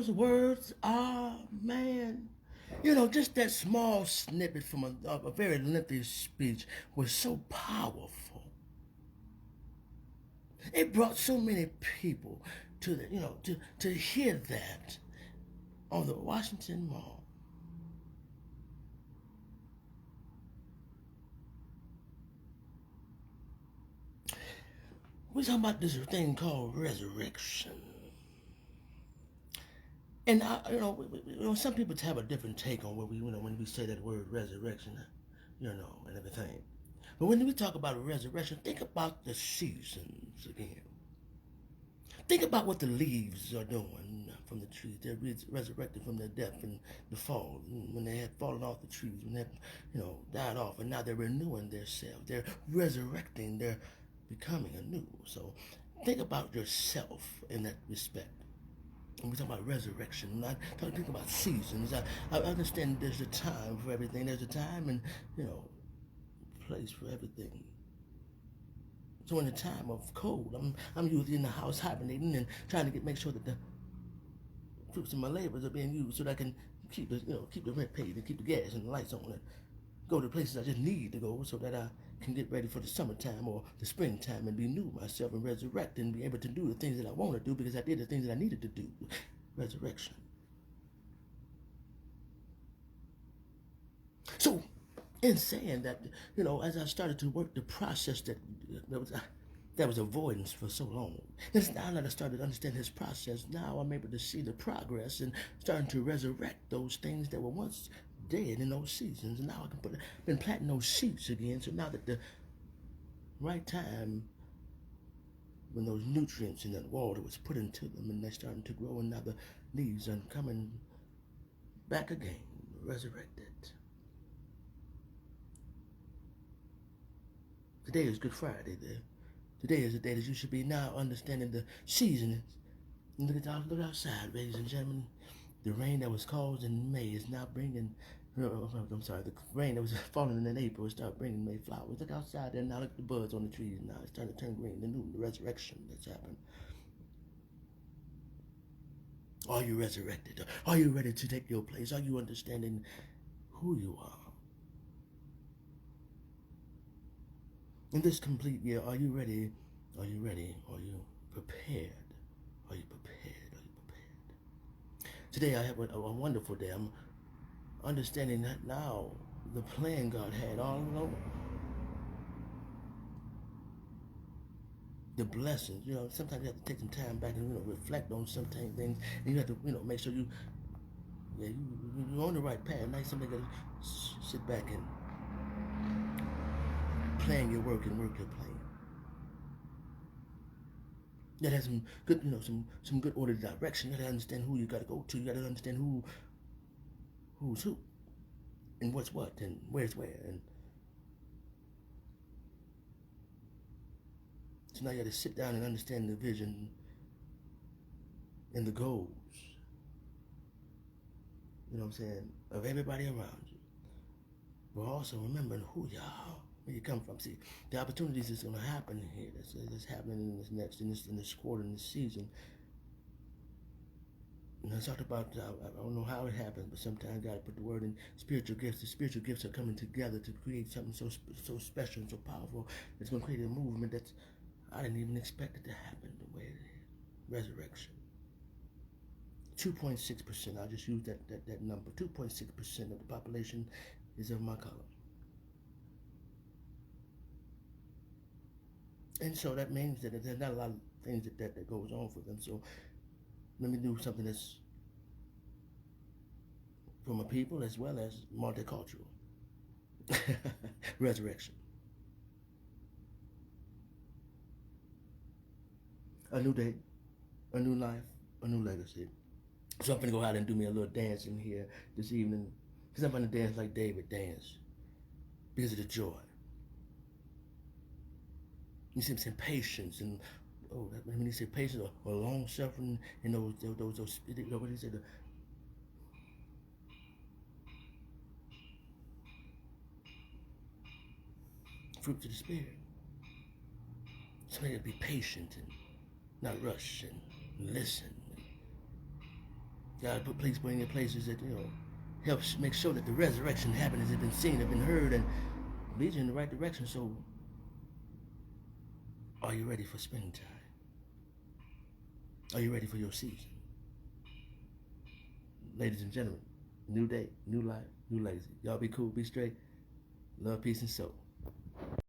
those words are, man, just that small snippet from a very lengthy speech was so powerful. It brought so many people to to hear that on the Washington Mall. We're talking about this thing called resurrection. And some people have a different take on what when we say that word resurrection, and everything. But when we talk about resurrection, think about the seasons again. Think about what the leaves are doing from the trees. They're resurrected from their death and the fall, when they had fallen off the trees, when they had, died off, and now they're renewing themselves. They're resurrecting. They're becoming anew. So think about yourself in that respect. When we talk about resurrection, I think about seasons. I understand there's a time for everything. There's a time and place for everything. So in the time of cold, I'm usually in the house hibernating and trying to make sure that the fruits of my labors are being used so that I can keep the rent paid and keep the gas and the lights on and go to places I just need to go so that I can get ready for the summertime or the springtime and be new myself and resurrect and be able to do the things that I want to do because I did the things that I needed to do. Resurrection. So in saying that, as I started to work the process that was avoidance for so long. Now that I started to understand his process, now I'm able to see the progress and starting to resurrect those things that were once dead in those seasons. And now I can been planting those seeds again. So now that the right time, when those nutrients in that water was put into them and they're starting to grow, and now the leaves are coming back again, resurrected. Today is Good Friday. Today is the day that you should be now understanding the season. Look outside, ladies and gentlemen. The rain that was caused in May is now bringing. I'm sorry. The rain that was falling in April is start bringing May flowers. Look outside there now. Look at the buds on the trees now. It's starting to turn green. The resurrection that's happened. Are you resurrected? Are you ready to take your place? Are you understanding who you are? In this complete year, are you ready? Are you ready? Are you prepared? Are you prepared? Are you prepared? Today I have a wonderful day. I'm understanding that now the plan God had all along. The blessings, sometimes you have to take some time back and reflect on some things, and you have to make sure you're on the right path. Now somebody got to sit back and plan your work and work your plan. That has some good, some good ordered direction. You got to understand who you got to go to. You got to understand who's who, and what's what, and where's where, and so now you got to sit down and understand the vision and the goals. You know what I'm saying? Of everybody around you. But also remembering who you are, where you come from. See, the opportunities that's going to happen here, that's happening in this quarter, in this season. And I talked about, I don't know how it happens, but sometimes God put the word in spiritual gifts. The spiritual gifts are coming together to create something so special and so powerful. It's going to create a movement that I didn't even expect it to happen the way it is. Resurrection. 2.6%, I'll just use that number. 2.6% of the population is of my color. And so that means that there's not a lot of things that goes on for them. So let me do something that's from a people as well as multicultural. Resurrection. A new day, a new life, a new legacy. So I'm gonna go out and do me a little dance in here this evening, because I'm gonna dance like David danced, because of the joy. You see, some patience and when you say patience or long suffering, and those what do you say, the fruits of the spirit. Somebody to be patient and not rush and listen. God put people in your places that, helps make sure that the resurrection happenings have been seen, have been heard, and leads you in the right direction. So, are you ready for springtime? Are you ready for your season? Ladies and gentlemen, new day, new life, new legacy. Y'all be cool, be straight. Love, peace, and soul.